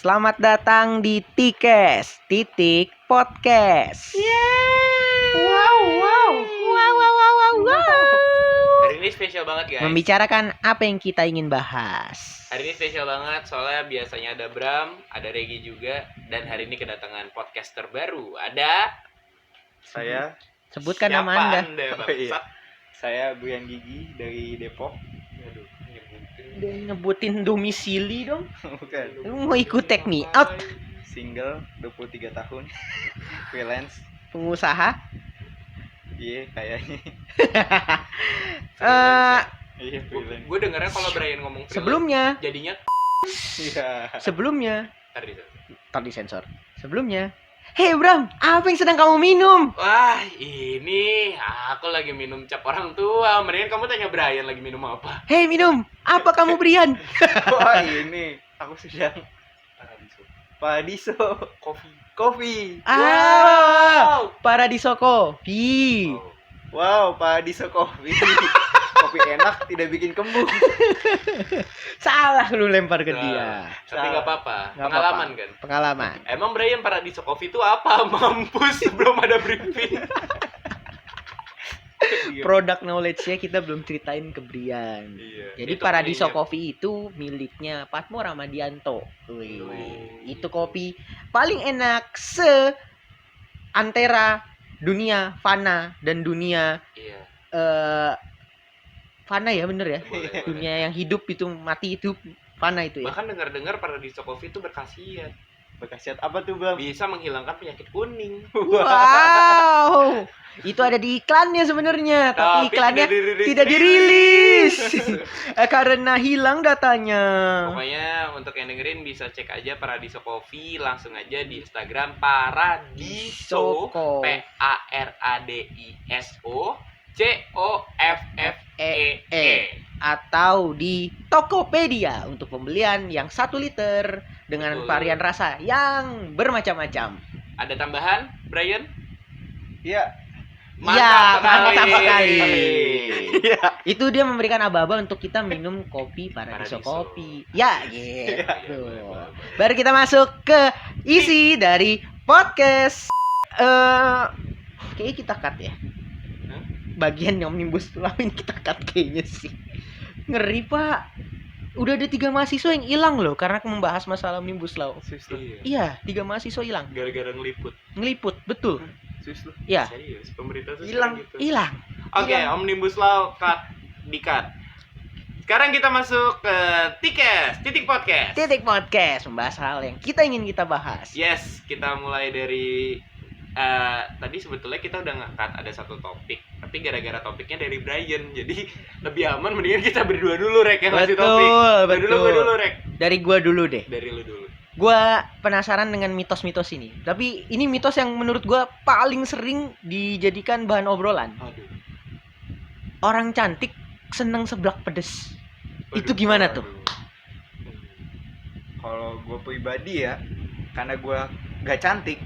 Selamat datang di Tikes Titik Podcast. Hari ini spesial banget guys. Membicarakan apa yang kita ingin bahas. Hari ini spesial banget soalnya biasanya ada Bram, ada Regi juga, dan hari ini kedatangan podcaster baru. Ada Saya Sebutkan siapa nama Anda. Bang? Oh, iya. Saya Brian Gigi dari Depok. Aduh, nyebutin. Udah nyebutin domisili dong. Bukan. Lu mau ikut take me out? Single 23 tahun. Freelance. Pengusaha. Iya, kayaknya. Iya, freelance. Gue dengernya kalau Brian ngomong freelance, Sebelumnya, jadinya Iya. tadi sensor. Sebelumnya, hey Bram, apa yang sedang kamu minum? wah ini aku lagi minum cap orang tua. Mendingan kamu tanya Brian lagi minum apa. Hey minum, apa kamu Brian? Wah, ini aku sedang Paradiso Coffee. Paradiso Kopi. Oh. Wow, Paradiso Coffee. Kopi enak, tidak bikin kembung. Salah lu lempar ke Nah, dia. Tapi nggak apa-apa, Nggak pengalaman apa-apa. kan. Pengalaman. Emang Brian Paradiso Coffee itu apa? Mampus, belum ada briefing. Produk knowledge-nya kita belum ceritain ke Brian. Iya. Jadi Itu Paradiso pentingnya. Coffee itu miliknya Patmo Ramadianto. Wih. Wih. Itu kopi paling enak antara dunia fana dan dunia Iya. fana ya bener ya. Boleh, Dunia yang hidup itu mati itu fana itu ya. Bahkan dengar-dengar Paradiso Coffee itu berkhasiat, Berkhasiat apa tuh, Bang? bisa menghilangkan penyakit kuning. Wow. Itu ada di iklannya sebenarnya, tapi iklannya tidak dirilis. Karena hilang datanya. Pokoknya untuk yang dengerin bisa cek aja Paradiso Coffee, langsung aja di Instagram Paradiso Soko. Paradiso Coffee. Atau di Tokopedia untuk pembelian yang 1 liter dengan Betul. varian rasa yang bermacam-macam. Ada tambahan, Brian? Iya. Mantap sekali. Iya. Itu dia memberikan aba-aba untuk kita minum kopi Paradiso Paradiso. Kopi. Ya, gitu. Iya, boleh. Baru kita masuk ke isi dari podcast. Kayaknya kita cut ya. Hah? Bagian yang omnibus law ini kita cut kayaknya sih. Ngeri Pak. Udah ada 3 mahasiswa yang hilang loh karena membahas masalah omnibus law. Sus lu. Iya. Iya, 3 mahasiswa hilang. Gara-gara ngeliput. Ngeliput, betul. Sus lu. Iya, Serius, pemerintah tuh Hilang. sekarang gitu. hilang. Oke, Hilang. Omnibus Law di-cut. Sekarang kita masuk ke Tikes, Titik Podcast. Titik podcast membahas hal yang kita ingin kita bahas. Yes, kita mulai dari tadi sebetulnya kita udah nge-cut ada satu topik, tapi gara-gara topiknya dari Brian, jadi lebih aman mendingan kita berdua dulu Rek yang ngasih topik. Betul. Gue dulu Rek. Dari gua dulu deh. Dari lu dulu. Gua penasaran dengan mitos-mitos ini. Tapi ini mitos yang menurut gua paling sering dijadikan bahan obrolan. Aduh. Orang cantik seneng seblak pedes. Itu gimana tuh? Kalau gue pribadi ya, karena gue gak cantik,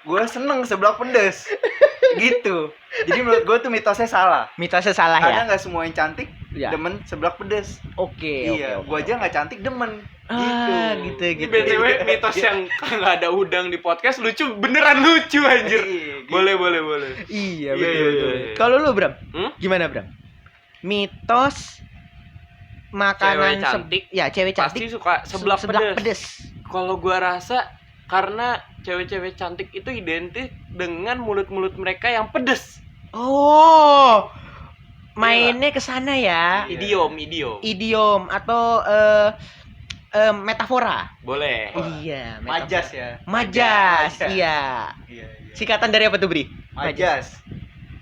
gue seneng seblak pedes. Gitu. Jadi menurut gue tuh mitosnya salah. Mitosnya salah Karena ya. nggak semua yang cantik Ya. demen seblak pedes. Oke, Iya, oke, gue oke, aja oke. nggak cantik demen. Ah, Gitu. gitu. Ini BTW mitos yang nggak ada udang di podcast lucu, beneran lucu anjir. Iya, gitu. Boleh. Iya, Iya, betul, iya, betul. iya. Kalau lu, Bram? Hmm? Gimana, Bram? Mitos makanan Cewek cantik cewek cantik Pasti suka seblak pedes. pedes. Kalau gua rasa karena cewek-cewek cantik itu identik dengan mulut-mulut mereka yang pedes. Oh. Mainnya ke sana ya. Idiom. Idiom atau metafora. Boleh. Iya, Majas ya. Majas, Majas. iya. Iya. Singkatan dari apa tuh, Bri? Majas.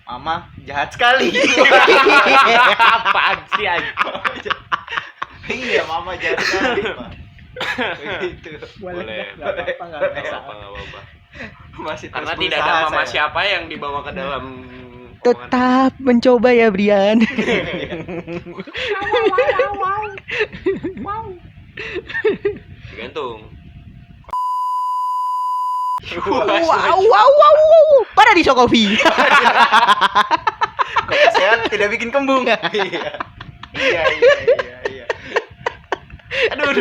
Mama jahat sekali. Apaan sih anjir? Iya, mama jahat sekali, Pak. Begitu. Boleh. Nggak apa-apa, nggak Nggak masalah. apa-apa. Masih terus Karena tidak ada berusaha mama saya. siapa yang dibawa ke dalam Tetap mencoba ya, Brian. Tergantung. Wow. Paradiso Coffee. Kopi sehat tidak bikin kembung. Iya. Iya. Aduh.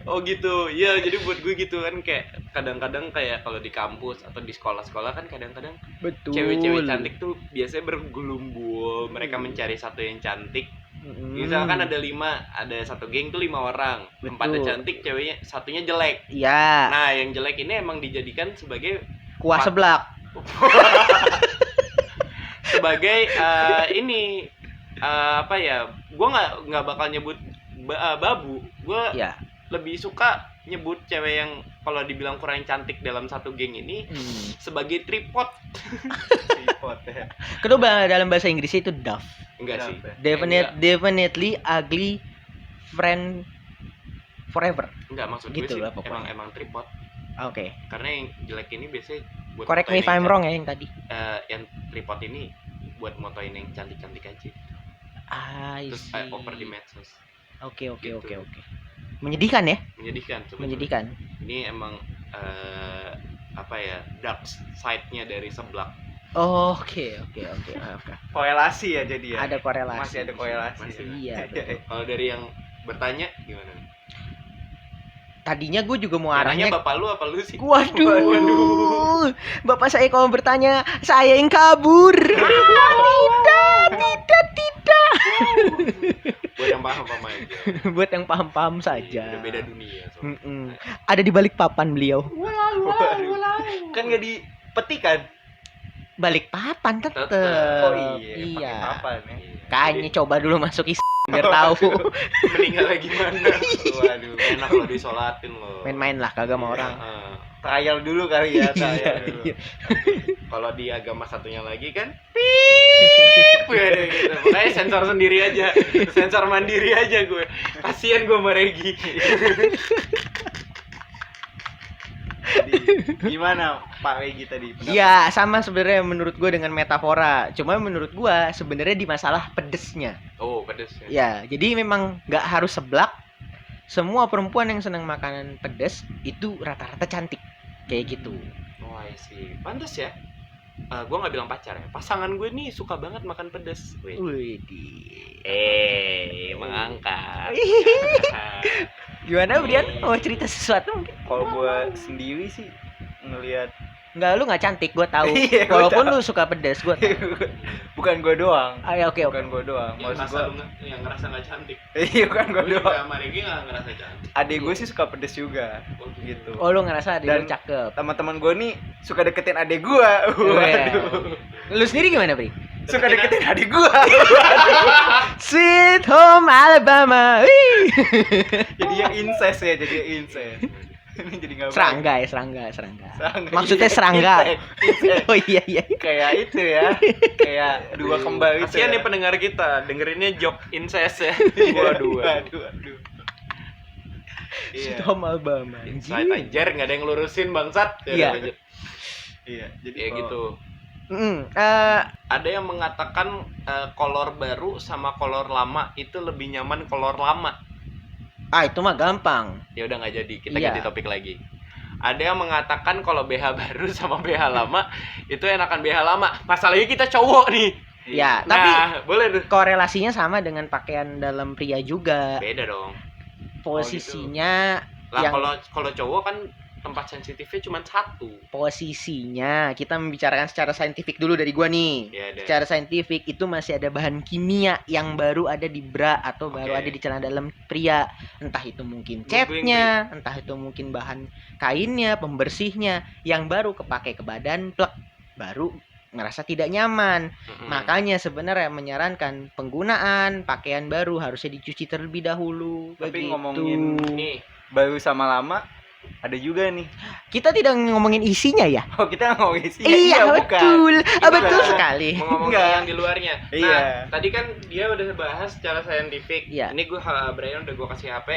Oh gitu, ya jadi buat gue gitu kan kayak kadang-kadang kayak kalau di kampus atau di sekolah-sekolah kan kadang-kadang Betul. cewek-cewek cantik tuh biasanya bergelumbul, mereka mencari satu yang cantik. Misalkan ada 5, ada satu geng tuh 5 orang, Betul. 4 cantik, ceweknya satunya jelek. Ya, Nah yang jelek ini emang dijadikan sebagai kuah seblak. sebagai ini apa ya? Gue nggak bakal nyebut babu. Gue Ya. lebih suka nyebut cewek yang kalau dibilang kurang cantik dalam satu geng ini sebagai tripod. Tripod ya. Kedua dalam bahasa Inggris itu duff. Enggak sih. Definitely ugly friend forever. Enggak maksud Gitu gue sih lah pokoknya. emang tripod. Oke. Karena yang jelek ini biasanya buat Correct me if motoin I'm wrong ya yang tadi. yang tripod ini buat motoin yang cantik-cantik aja. I Terus see. over di medsos. Oke. Gitu. Menyedihkan ya? Menyedihkan sebetulnya. Menyedihkan. Ini emang apa ya? Dark side-nya dari seblak. Oke. Korelasi ya jadi ya. Ada korelasi. Masih ada korelasi. Masih. Iya, betul. Kalau dari yang bertanya gimana nih? Tadinya gue juga mau Yang arahnya. nanya bapak lu apa lu sih? Waduh. Bapak saya kalau bertanya, saya yang kabur. Tidak. Buat yang paham aja. Buat yang paham-paham saja. Udah beda dunia. Mm-mm. Ada di balik papan beliau. Waduh. Kan nggak dipetikan. Balik papan tetep. Tetep. Oh iya. Iya. Pakai papan ya. Kayaknya coba dulu masuk biar tahu. Meninggal lagi mana? Waduh. Enak lo disolatin lo. Main-main lah kagak sama orang. Trial dulu kali ya. Trial dulu. Iya. Kalau di agama satunya lagi kan pip gitu. Makanya sensor sendiri aja. Sensor mandiri aja gue. Kasian gue sama Regi. Jadi, gimana Pak Regi tadi? pendapat? Iya, sama sebenarnya menurut gue dengan metafora. Cuma menurut gue sebenarnya di masalah pedesnya. Oh, pedes ya. Ya, jadi memang nggak harus seblak. Semua perempuan yang senang makanan pedes itu rata-rata cantik. Kayak gitu. Oh, I see. Pantes ya. Gue nggak bilang pacar ya. Pasangan gue nih suka banget makan pedes. Widih. Mengangkat. Gimana Brian? Mau cerita sesuatu mungkin? Kalau gue sendiri sih ngelihat Enggak, lu nggak cantik, gue tahu. Iya, gua Walaupun tahu. lu suka pedes, gue tahu. bukan gue doang. Ah, ya, oke. Bukan gue doang. Yang Maksud ngerasa gue yang ngerasa nggak cantik. iya bukan gue Gue juga doang. sama Regi nggak ngerasa cantik. Adik gue sih suka pedes juga Oh, gitu. Oh, lu ngerasa dia Dan- cakep. Teman-teman gue nih suka deketin adik gue. Waduh. Lu sendiri gimana, Bri? Suka deketin adik gue. Sweet Home Alabama. Wih. Jadi yang incest ya, jadi yang incest. Ini jadi nggak baik. Serangga. Serangga. Maksudnya Iya, serangga. incest. Oh iya. Kayak itu ya, kayak dua kembar itu. Kasian ya. nih pendengar kita dengerinnya joke incest ya. Waduh. Sweet Iya. Home Alabama. Insight anjir nggak ada yang lurusin bangsat. Ya, Iya. lanjut. Iya, jadi Kayak kalau- gitu. Eh, Ada yang mengatakan kolor baru sama kolor lama itu lebih nyaman kolor lama. itu mah gampang. Ya udah nggak jadi, kita Iya. ganti topik lagi. Ada yang mengatakan kalau BH baru sama BH lama itu enakan BH lama. Masalahnya kita cowok nih. Ya, tapi Nah, boleh tuh. korelasinya sama dengan pakaian dalam pria juga. Beda dong. Posisinya Lah Yang- kalau cowok kan tempat sensitifnya cuma satu. posisinya kita membicarakan secara saintifik dulu dari gua nih. Ya ada. Secara saintifik itu masih ada bahan kimia yang baru ada di bra atau baru Oke. ada di celana dalam pria. Entah itu mungkin Nungguin, catnya, entah itu mungkin bahan kainnya, pembersihnya yang baru kepake ke badan, plek, baru ngerasa tidak nyaman. Mm-mm. Makanya sebenarnya menyarankan penggunaan pakaian baru harusnya dicuci terlebih dahulu. Tapi begitu. ngomongin nih, baru sama lama ada juga nih. Kita tidak ngomongin isinya ya? Oh, kita ngomongin sih. Iya, bukan. betul. Gimana? Betul sekali. mau ngomongin Enggak. yang di luarnya. Nah, Iya. tadi kan dia udah bahas secara saintifik. Iya. Ini Brian udah gue kasih HP.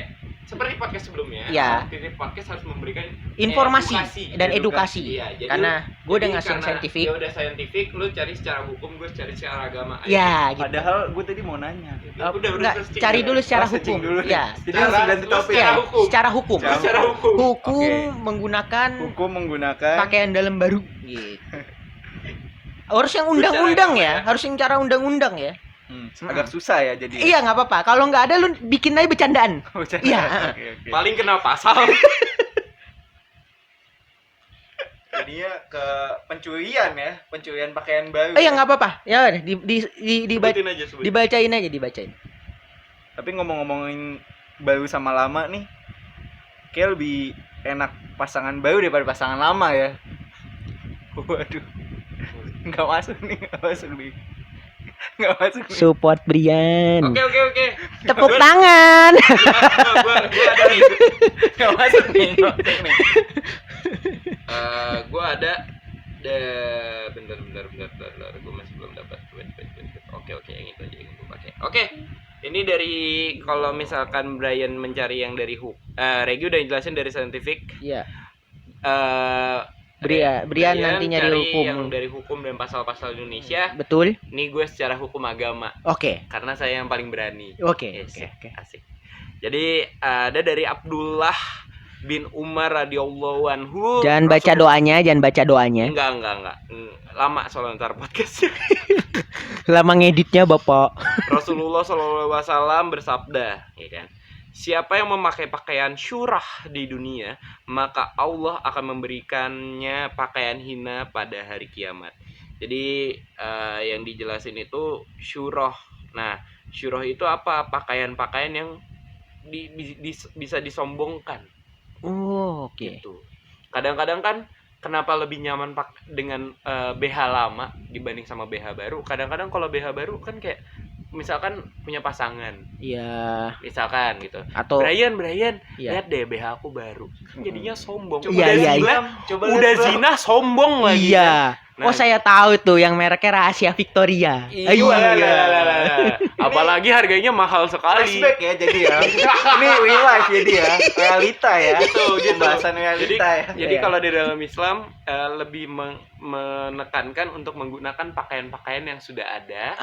Seperti podcast sebelumnya. Iya. Ini podcast harus memberikan Informasi edukasi. dan edukasi. Iya, jadi Karena gue udah jadi ngasih yang karena saintifik. Dia udah saintifik, lu cari secara hukum, gue cari secara agama. Ayo. Ya, gitu. Padahal gue tadi mau nanya. Enggak, searching cari ya. dulu secara searching hukum. dulu. Ya. Jadi langsung ganti Lu topik. secara Ya, hukum. secara hukum. Secara Secara hukum. Hukum Oke. menggunakan Hukum menggunakan pakaian dalam baru gitu. Harus yang undang-undang Secara ya, agama ya. harus yang cara undang-undang ya. Agak susah ya jadi. Iya, nggak apa-apa. Kalau nggak ada, lu bikin aja bercandaan. Bercanda. Iya. Oke. Paling kena pasal. Jadinya ke pencurian ya, pencurian pakaian baru. Oh iya, nggak apa-apa. Ya udah, Sebutin aja, sebutin. dibacain aja, dibacain. Tapi ngomong-ngomongin baru sama lama nih, kayak lebih enak pasangan baru daripada pasangan lama ya. Waduh, nggak masuk nih. Support Brian. Oke. Tepuk tangan. Gua ada nih. Nggak masuk nih. Gue ada bentar gue masih belum dapat. Oke, yang itu aja yang gue pakai. Oke, ini dari kalau misalkan Brian mencari yang dari Regi udah jelasin dari scientific. Iya. Brian Nanti nyari cari hukum. yang dari hukum dan pasal-pasal Indonesia. Betul. Ini gue secara hukum agama Oke. karena saya yang paling berani. Oke. Yes, asik. Jadi ada dari Abdullah bin Umar radhiyallahu anhu. Jangan baca doanya. Enggak. Lama soalnya ntar podcastnya. Lama ngeditnya, Bapak. Rasulullah SAW bersabda, ya kan? Siapa yang memakai pakaian syurah di dunia, maka Allah akan memberikannya pakaian hina pada hari kiamat. Jadi yang dijelasin itu syurah. Nah, syurah itu apa? Pakaian-pakaian yang bisa disombongkan. Oh, oke. Gitu. Kadang-kadang kan kenapa lebih nyaman dengan BH lama dibanding sama BH baru? Kadang-kadang kalau BH baru kan kayak misalkan punya pasangan. Iya. Misalkan gitu. Atau Brian, iya. lihat deh BH aku baru. Kan jadinya sombong. Iya. Udah zina sombong lagi. Iya. Kan? Nah, saya tahu tuh yang mereknya Rahasia Victoria. Iya. Apalagi harganya mahal sekali. Flashback ya jadi ya. Ini real life jadi ya, realita ya. Gitu. Pembahasan realita ya. Jadi Iya. kalau di dalam Islam lebih menekankan untuk menggunakan pakaian-pakaian yang sudah ada.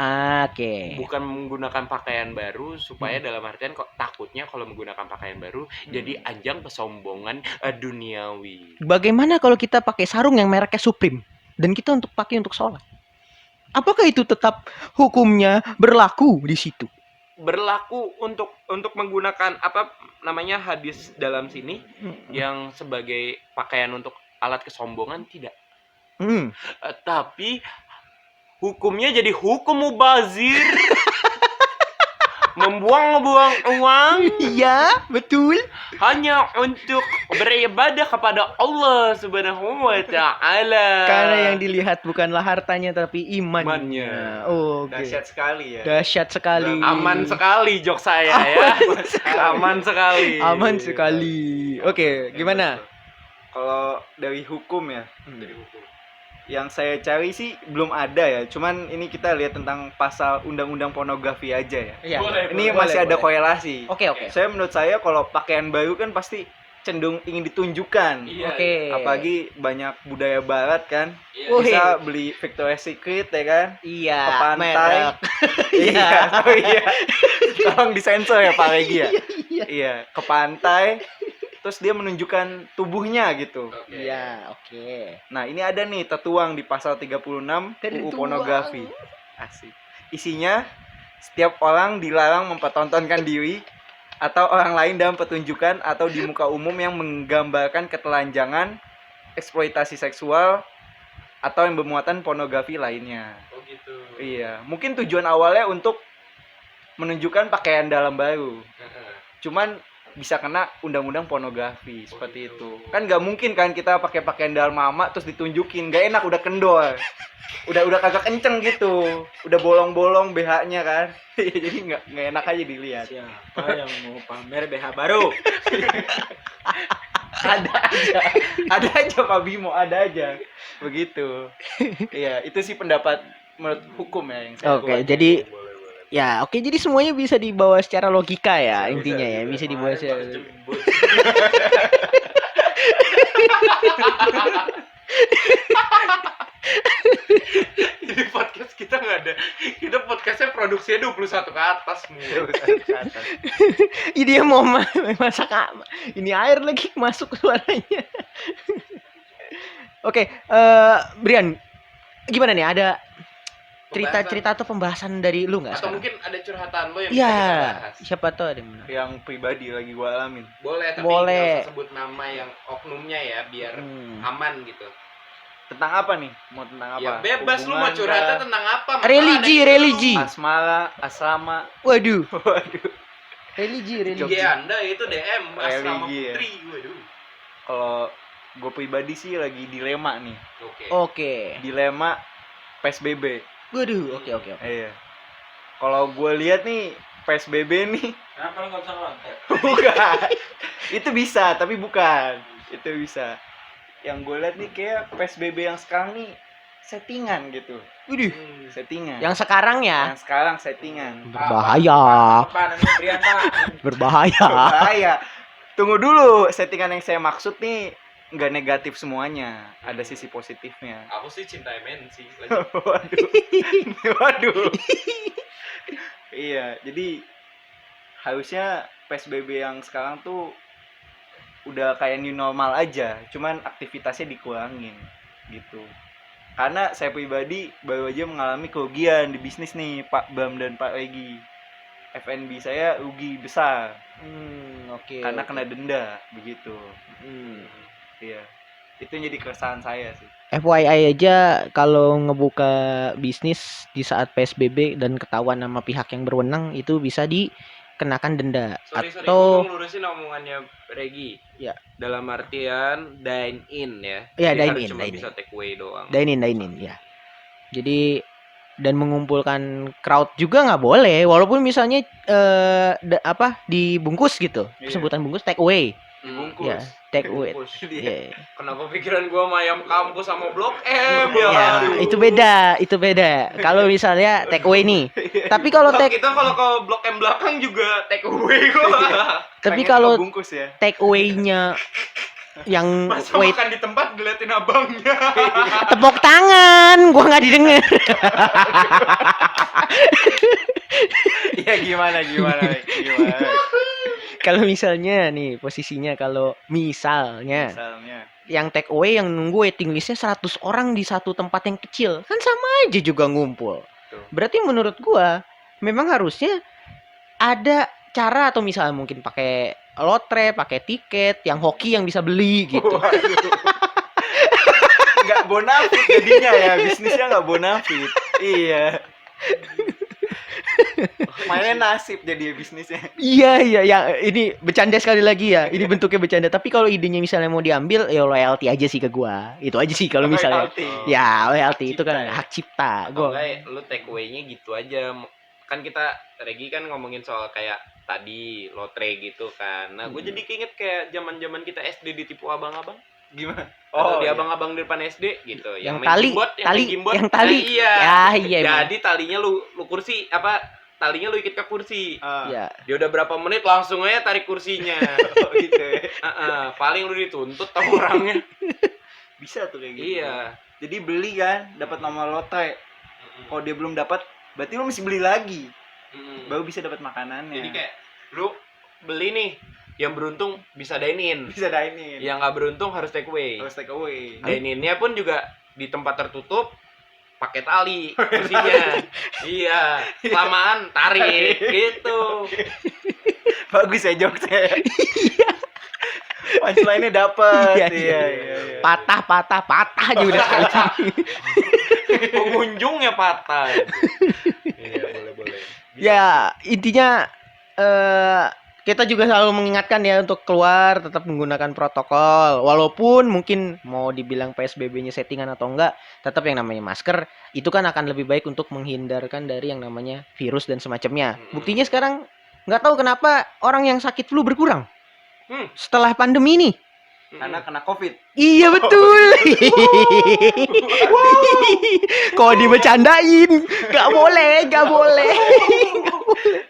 Oke. Bukan menggunakan pakaian baru supaya dalam artian kok takutnya kalau menggunakan pakaian baru jadi ajang kesombongan duniawi. Bagaimana kalau kita pakai sarung yang mereknya Supreme dan kita pakai untuk sholat? Apakah itu tetap hukumnya berlaku di situ? Berlaku untuk menggunakan apa namanya hadis dalam sini yang sebagai pakaian untuk alat kesombongan tidak. Tapi hukumnya jadi hukum mubazir. Membuang-buang uang Iya, betul. hanya untuk beribadah kepada Allah Subhanahu wa taala. Karena yang dilihat bukanlah hartanya tapi imannya. Imannya. Oh, oke. Dahsyat sekali ya. Dahsyat sekali. Aman sekali jok saya ya. Aman sekali. Aman sekali. Oke, gimana? Kalau dari hukum ya, Dari hukum. yang saya cari sih belum ada ya. Cuman ini kita lihat tentang pasal undang-undang pornografi aja ya. Iya. Boleh, Ini masih ada korelasi. Oke. Menurut saya kalau pakaian baru kan pasti cenderung ingin ditunjukkan. Iya. Oke. Apalagi banyak budaya barat kan. Iya. Wih. Bisa beli Victoria's Secret ya kan. Iya. Ke pantai. merek. Iya. Oh iya. Tolong disensor ya Pak Regi ya. Iya. Iya, ke pantai. Terus dia menunjukkan tubuhnya gitu. Oke. Iya, oke. Nah, ini ada nih tertuang di pasal 36 UU pornografi. Asik. Isinya setiap orang dilarang mempertontonkan diri atau orang lain dalam pertunjukan atau di muka umum yang menggambarkan ketelanjangan, eksploitasi seksual atau yang bermuatan pornografi lainnya. Oh gitu. Iya, mungkin tujuan awalnya untuk menunjukkan pakaian dalam baru. Cuman bisa kena undang-undang pornografi seperti itu. Kan nggak mungkin kan kita pakai pakaian dalam mama terus ditunjukin, nggak enak, udah kendor, udah kagak kenceng gitu, udah bolong-bolong BH-nya kan. Jadi nggak enak aja dilihat. Siapa yang mau pamer BH baru? ada aja Pak Bimo, ada aja begitu. Iya, itu sih pendapat menurut hukum ya yang saya Oke, buat. jadi ya, oke, jadi semuanya bisa dibawa secara logika ya, intinya ya, bisa dibawa secara Jadi podcast kita nggak ada. Kita podcastnya produksinya 21 ke atas mulu. Ini dia mau masak ini air lagi masuk suaranya. Oke, Brian, gimana nih? cerita-cerita atau pembahasan dari lu nggak Atau sekarang? mungkin ada curhatan lo yang bisa Iya, kita bahas. siapa tahu ada yang benar. Yang pribadi lagi gua alamin. Boleh, tapi Boleh. nggak usah sebut nama yang oknumnya ya, biar aman gitu. Tentang apa nih? Mau tentang apa? Ya bebas lu mau Hubungan curhatnya kah? tentang apa? Masalah Religi, ada di religi. Asmara, asrama. Waduh, Waduh. religi, lu. religi. IG Anda itu DM asrama Religi, ya. putri. Waduh. Kalau gue pribadi sih lagi dilema nih. Oke. Oke. Dilema PSBB. Waduh, oke. Iya. Kalau gue lihat nih PSBB nih Kenapa lu nggak bisa ngontek? bukan. Itu bisa, tapi bukan. Itu bisa. Yang gue lihat nih kayak PSBB yang sekarang nih settingan gitu. Waduh, Settingan. yang sekarang ya Yang sekarang settingan. berbahaya, Apa namanya Brian Pak? berbahaya. Bahaya. Tunggu dulu, settingan yang saya maksud nih nggak negatif semuanya. Ada sisi positifnya. Aku sih cinta MNC. Waduh. Waduh. Iya, jadi harusnya PSBB yang sekarang tuh udah kayak new normal aja, cuman aktivitasnya dikurangin gitu. Karena saya pribadi baru aja mengalami kerugian di bisnis nih, Pak Bam dan Pak Regi. F&B saya rugi besar Oke. karena kena denda begitu. Hmm. Iya. Itu yang jadi keresahan saya sih. FYI aja kalau ngebuka bisnis di saat PSBB dan ketahuan sama pihak yang berwenang itu bisa dikenakan denda Sorry, atau gue lurusin omongannya Regi. Ya. Dalam artian dine in ya. Iya, Jadi dine harus in, cuma dine bisa take away doang. dine in ya. Jadi dan mengumpulkan crowd juga nggak boleh walaupun misalnya dibungkus gitu. Iya. Sebutan bungkus take away. Dibungkus. Ya, take away. Dibungkus. Iya. Kenapa pikiran gua sama ayam kampus sama Blok M ya? Ya, Aduh. itu beda. Kalau misalnya take away nih. Tapi kalau Blok take kita kalau ke Blok M belakang juga take away gua. tapi Pengen kalau bungkus ya. take away-nya yang Masa wait makan di tempat diliatin abangnya. tepuk tangan, gua nggak didengar. Iya gimana? Kalau misalnya nih posisinya kalau misalnya Misalnya. yang take away yang nunggu waiting listnya 100 orang di satu tempat yang kecil kan sama aja juga ngumpul. Tuh. Berarti menurut gua memang harusnya ada cara atau misalnya mungkin pakai lotre, pakai tiket, yang hoki yang bisa beli gitu. Waduh. Nggak bonafit jadinya ya, bisnisnya nggak bonafit. Iya. Mainnya nasib jadi bisnisnya. Iya ya ini bercanda sekali lagi ya. Ini bentuknya bercanda. Tapi kalau idenya misalnya mau diambil ya loyalty aja sih ke gua. Itu aja sih kalau misalnya. Royalty. Ya loyalty Hak itu kan cipta ya. hak cipta. Atau Gua. enggak lu take away-nya gitu aja. Kan kita Regi kan ngomongin soal kayak tadi lotre gitu kan. Nah, gue jadi keinget kayak zaman-zaman kita SD ditipu abang-abang. Gimana? Atau di iya. abang-abang di depan SD gitu. Yang main tali, gimbot, tali, main gimbot. yang tali. Nah, iya. Ya iya emang. Jadi talinya lu kursi apa? Talinya lu ikat ke kursi. Ya. Dia udah berapa menit langsung aja tarik kursinya. Oh, gitu ya. Paling lu dituntut sama orangnya. Bisa tuh kayak gitu. Iya. Jadi beli kan, dapat nomor lotre. Kalau dia belum dapat, berarti lu mesti beli lagi. Baru bisa dapat makanannya. Jadi kayak lu beli nih, yang beruntung bisa dine in. bisa dine in. Yang nggak beruntung harus take away. Harus take away. Dine in-nya pun juga di tempat tertutup pakai tali kursinya. Iya, kelamaan tarik gitu. Bagus ya jokesnya. Punchline-nya dapet. Iya. Patah juga udah sekali. Pengunjungnya patah. Iya, boleh. Ya intinya kita juga selalu mengingatkan ya untuk keluar tetap menggunakan protokol walaupun mungkin mau dibilang PSBB-nya settingan atau enggak tetap yang namanya masker itu kan akan lebih baik untuk menghindarkan dari yang namanya virus dan semacamnya. Buktinya sekarang nggak tahu kenapa orang yang sakit flu berkurang setelah pandemi ini. Karena kena COVID. Iya betul. Kok dibecandain? Gak boleh.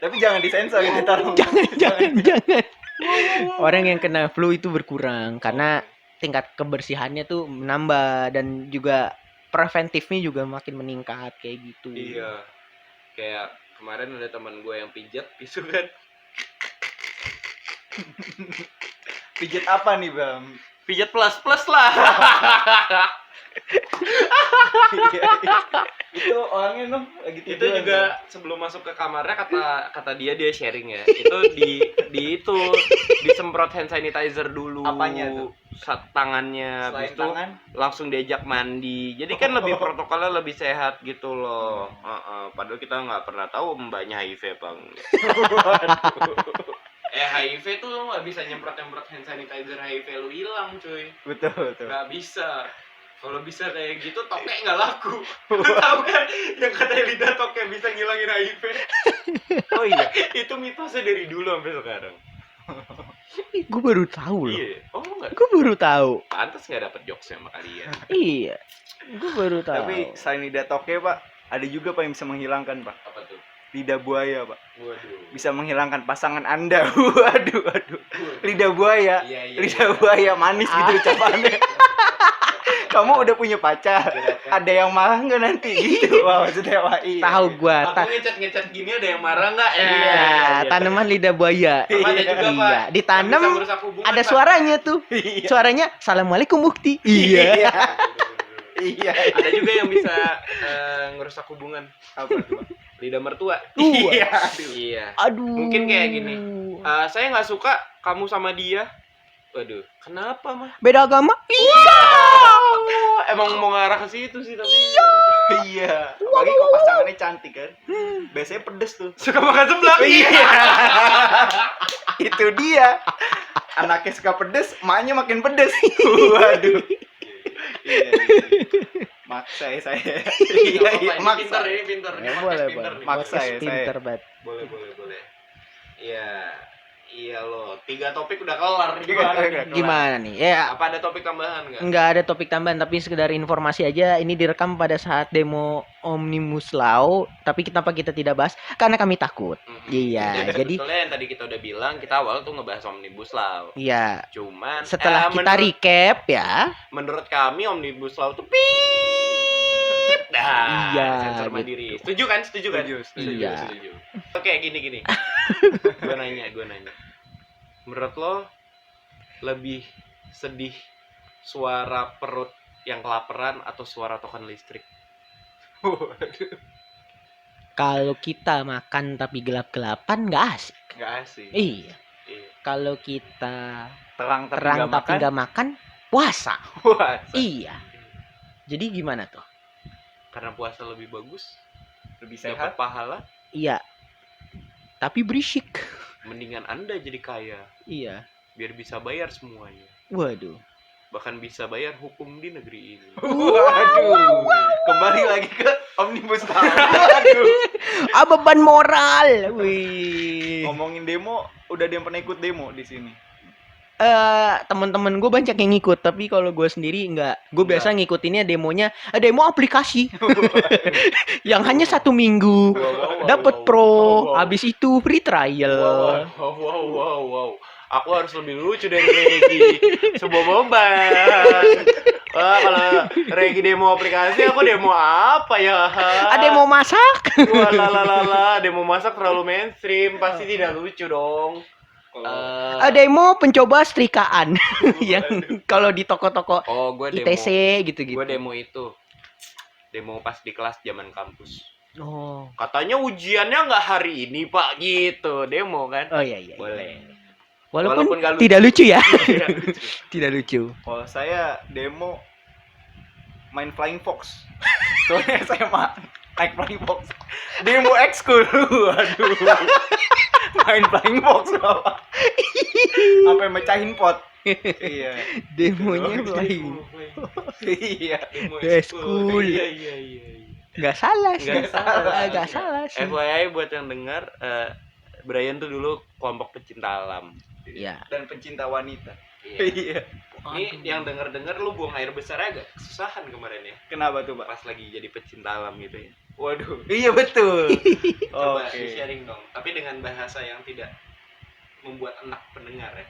Tapi jangan disensor gitu taruh. Jangan. Orang yang kena flu itu berkurang karena tingkat kebersihannya tuh menambah dan juga preventifnya juga makin meningkat kayak gitu. Iya. Kayak kemarin ada teman gue yang pijat gitu kan. Pijat apa nih, Bang? Pijat plus lah. Iya. Itu orangnya dong lagi Itu tidur. juga sebelum masuk ke kamarnya kata dia sharing ya. Itu itu disemprot hand sanitizer dulu. Apanya tuh? Tangannya, Selain habis itu tangan, langsung diajak mandi. Jadi kan lebih protokolnya lebih sehat gitu loh. Padahal kita nggak pernah tahu mbaknya HIV apa enggak. HIV tuh lo nggak bisa nyemprot hand sanitizer HIV lu hilang cuy. betul. Nggak bisa. Kalau bisa kayak gitu tokek nggak laku. Lu tahu kan yang katanya lidah tokek bisa ngilangin HIV. Oh iya. Itu mitosnya dari dulu sampai sekarang. Gue baru tahu loh. Iya. Oh enggak. Gue baru tahu. Pantas nggak dapet jokes sama kalian. Iya. Gue baru tahu. Tapi selain lidah toke, Pak, ada juga Pak yang bisa menghilangkan, Pak. Apa tuh? Lidah buaya, Pak. Waduh. Bisa menghilangkan pasangan Anda. Waduh. Lidah buaya. Iya. Lidah buaya manis gitu ucapannya. Kamu udah punya pacar, ada yang marah nggak nanti gitu? Wah, maksudnya Pak. Iya. Tahu gue. Aku ngecat gini ada yang marah nggak? Iya, tanaman lidah buaya. Sama ada juga, Pak. Iya, ditanam Yang bisa merusak hubungan, ada Pak. suaranya tuh. Iya. Suaranya Assalamualaikum Mukti. Iya. Iya. Ada juga yang bisa ngerusak hubungan. Apa tuh? Lidah mertua. Iya. Aduh. Iya. Aduh. Mungkin kayak gini. Saya nggak suka kamu sama dia. Waduh, kenapa mah? Beda agama? Iya. Emang mau ngarah ke situ sih tapi. Iya. Apalagi kok pasangannya cantik kan. Biasanya pedes tuh. Suka makan seblak. Iya. Itu dia. Anaknya suka pedes, emaknya makin pedes. Waduh. Iya. Maksa ya saya. Iya, maksa. Ini pinter. Ya, boleh, Pinter. boleh. Maksa ya, Podcast pinter saya. banget. Boleh. Iya loh. 3 topik udah kelar. Gimana? Kelar. Gimana nih? Ya, Apa ada topik tambahan nggak? nggak ada topik tambahan, tapi sekedar informasi aja. Ini direkam pada saat demo Omnibus Law, tapi kenapa kita tidak bahas? Karena kami takut. Iya, jadi sebetulnya yang tadi kita udah bilang, kita awal tuh ngebahas Omnibus Law. iya. Cuman Setelah kita recap ya, menurut kami Omnibus Law tuh pip. Nah, Iya, sensor gitu. mandiri. Setuju kan? Setuju. Iya. Oke, gini. Gue nanya. Menurut lo lebih sedih suara perut yang kelaparan atau suara token listrik? kalau kita makan tapi gelap-gelapan nggak asik. Nggak asik. Iya. Iya. Kalau kita Terang tapi terang nggak tapi makan. nggak makan, puasa. Wah. Iya. Jadi gimana tuh? Karena puasa lebih bagus, Lebih dapat sehat. pahala, Iya. Tapi berisik. mendingan Anda jadi kaya Iya. biar bisa bayar semuanya. Waduh. Bahkan bisa bayar hukum di negeri ini. Waduh. Kembali lagi ke Omnibus Law. Waduh. Beban moral. Wih. Ngomongin demo, udah ada yang pernah ikut demo di sini. Teman-teman gue banyak yang ngikut, tapi kalau gue sendiri nggak. Gue biasa ngikutinnya demonya, demo aplikasi yang hanya 1 minggu, dapat pro, habis itu free trial. Wow. Aku harus lebih lucu dari Regi. Sebuah beban. Wah, kalau Regi demo aplikasi, aku demo apa ya? Ada yang mau masak? Wah, demo masak terlalu mainstream, pasti tidak lucu dong. Demo pencoba setrikaan yang kalau di toko-toko Oh, gue demo. ITC gitu-gitu. Gue demo itu. Demo pas di kelas zaman kampus. Oh. Katanya ujiannya nggak hari ini, Pak, gitu. Demo kan? Oh iya. Boleh. Walaupun nggak lucu. tidak lucu ya. Tidak lucu. Tidak lucu. Kalau saya demo main Flying Fox. Soalnya SMA naik Flying Fox. Demo ekskul. Waduh. Main Flying Fox apa? Sampai mecahin pot. Iya. Demonya flying. Iya. Demo Ekskul. Iya. Nggak salah sih. Nggak Nggak salah sih. FYI buat yang dengar, Brian tuh dulu kelompok pecinta alam. Iya. Dan pencinta wanita. Iya. Iya. Ini yang denger lu buang air besar agak kesusahan kemarin ya. Kenapa tuh, Pak? Pas lagi jadi pecinta alam gitu ya. Waduh. Iya betul. Coba Oke. sharing dong, tapi dengan bahasa yang tidak membuat enak pendengar ya.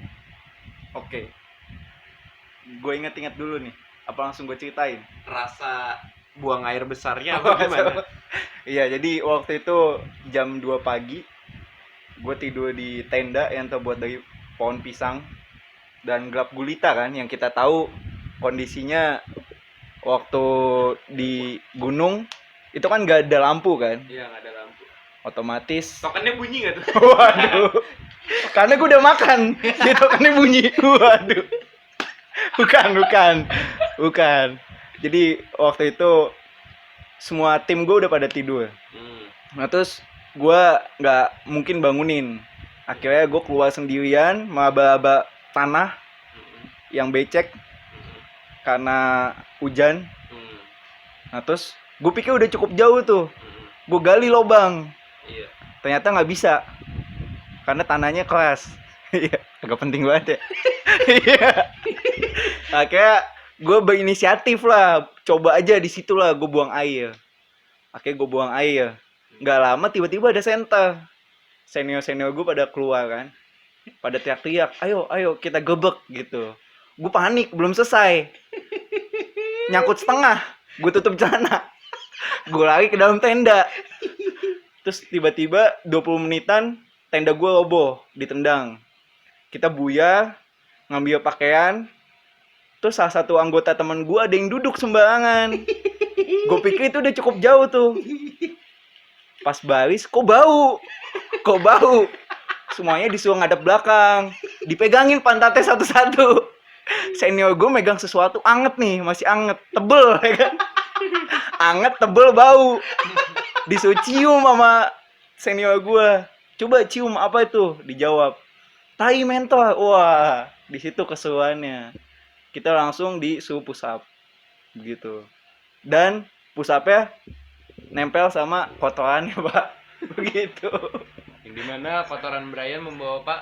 Oke. Gue inget-inget dulu nih. Apa langsung gue ceritain? Rasa buang air besarnya apa gimana? Iya, jadi waktu itu jam 2 pagi gue tidur di tenda yang terbuat dari pohon pisang dan gelap gulita kan, yang kita tahu kondisinya waktu di gunung itu kan nggak ada lampu kan, Iya, nggak ada lampu. otomatis. Tokennya bunyi nggak tuh? Waduh, karena gue udah makan, dia tokennya bunyi. Waduh, bukan. Jadi waktu itu semua tim gue udah pada tidur. Nah terus gue nggak mungkin bangunin. Akhirnya gue keluar sendirian, maba-aba tanah yang becek karena hujan. Nah terus gue pikir udah cukup jauh tuh, gue gali lubang. Iya. Ternyata nggak bisa karena tanahnya keras. Iya, agak penting banget ya. Iya. Akhirnya gue berinisiatif lah, coba aja di situ lah gue buang air. Akhirnya gue buang air. Nggak lama tiba-tiba ada center. Senior gue pada keluar kan, pada teriak-teriak, ayo kita gebek gitu. Gue panik, belum selesai, nyangkut setengah, gue tutup celana, gue lari ke dalam tenda. Terus tiba-tiba 20 menitan tenda gue roboh, ditendang. Kita buyar, ngambil pakaian. Terus salah satu anggota teman gue ada yang duduk sembarangan. Gue pikir itu udah cukup jauh tuh. Pas baris, kok bau? Semuanya disuruh ngadep belakang, dipegangin pantatnya satu-satu. Senior gue megang sesuatu anget nih, masih anget, tebel ya kan? Anget, tebel, bau. Disuruh cium sama senior gue. Coba cium apa itu? Dijawab, tai mentor. Wah, di situ keseruannya. Kita langsung disuruh push up, begitu. Dan push up-nya nempel sama kotorannya, Pak. Begitu. Yang dimana kotoran Brian membawa Pak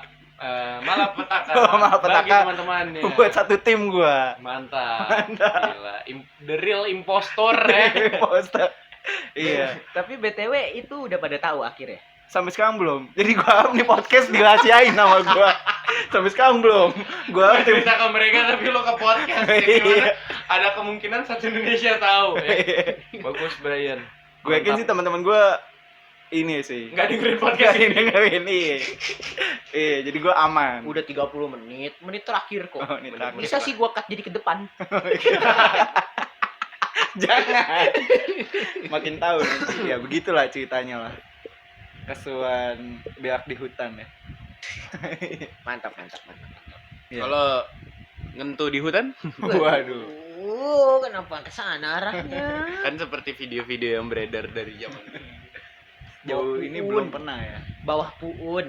malapetaka Malapetaka. bagi teman-temannya. Buat satu tim gua. Mantap. Gila. The real impostor ya. Poster. Iya. Tapi BTW itu udah pada tahu akhirnya. Sampai sekarang belum. Jadi gua nih podcast dirahasiain sama gua. Sampai sekarang belum. Gua tim Cerita ke mereka tapi lo ke podcast. Gimana? Ada kemungkinan satu Indonesia tahu ya. Bagus Brian. gue yakin sih teman-teman gua ini sih. Nggak dengerin podcast Gak ini. dengerin iya. Iya, jadi gua aman. Udah 30 menit terakhir kok. Oh, ini terakhir. Bisa sih gua cut jadi ke depan. Jangan. Makin tahu nanti. Ya begitulah ceritanya lah. Kesuan berak di hutan ya. Mantap. Iya. Kalau ngentu di hutan Waduh. Kenapa kesana arahnya? kan seperti video-video yang beredar dari zaman Jauh ini belum pernah ya. Bawah puun,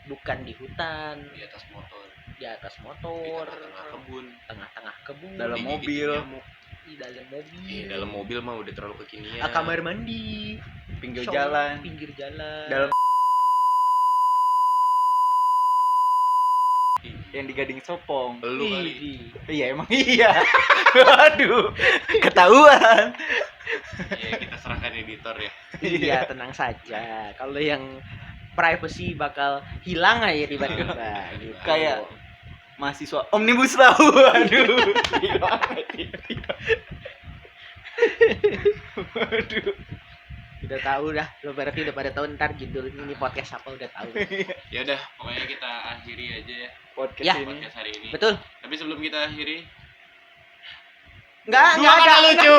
bukan di hutan, di atas motor, di atas di motor, tengah-tengah kebun. tengah-tengah kebun, Dalam digigit mobil. nyamuk. di dalam mobil, Dalam mobil mah udah terlalu kekinian. kamar mandi, Pinggir shower, jalan. pinggir jalan. Dalam yang di Gading Sopong. Lu kali. Ih, Iya emang iya. Waduh, ketahuan. Iya, kita serahkan editor ya. iya, tenang saja. Kalau yang privacy bakal hilang aja tiba-tiba gitu. Kayak mahasiswa omnibus law. Waduh. Waduh. Udah tahu dah, lo berarti udah pada tahu ntar judul ini podcast apa udah tahu. Ya udah, pokoknya kita akhiri aja ya Podcast Ya. ini. podcast hari ini. Betul. Tapi sebelum kita akhiri, Enggak dua kata ada. lucu.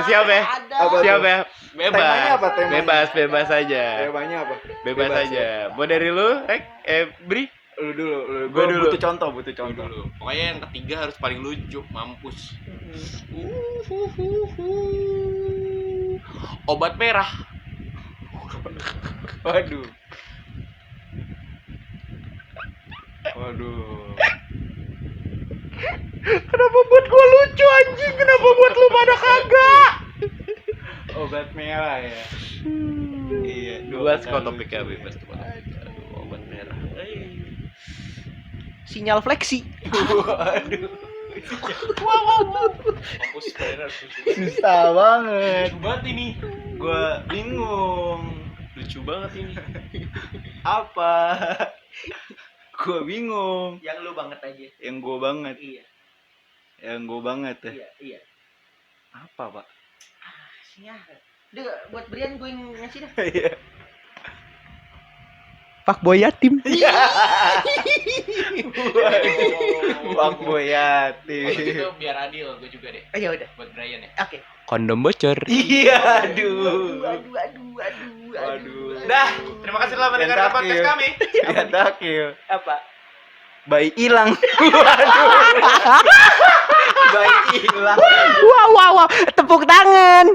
Siap ya? Ada. Apa tuh? Siap ya? Bebas. Temanya apa temanya? Bebas aja. Temanya apa? Bebas Bebas aja. Mau dari lu, Bri? Lu dulu. Gua dulu. Butuh contoh. Dulu. Pokoknya yang ketiga harus paling lucu, mampus. Obat merah. Waduh. Kenapa buat gua lucu anjing? Kenapa buat lu pada kagak? Obat merah ya. Iya, Luas kok topiknya bebas tuh. Aduh, obat merah. Sinyal fleksi. Waduh. Mampus merah. Susah banget. Lucu banget ini. Gua bingung. Lucu banget ini. Apa? Gua bingung. Yang lu banget aja. Yang gua banget. Iya, Yang gua banget ya. iya. Apa, Pak? Ya. Udah buat Brian gue yang ngasih dah. Iya. Fuckboy yatim. Fuckboy yatim. Kalau gitu biar adil, gue juga deh. Ayo udah. Buat Brian ya. Oke. Kondom bocor. Iya, aduh. Aduh. Dah, terima kasih telah mendengarkan Tentakel. podcast kami. Tentakel. Apa? Bayi hilang. Waduh. Bayi hilang. Wow, wow, wow. Tepuk tangan.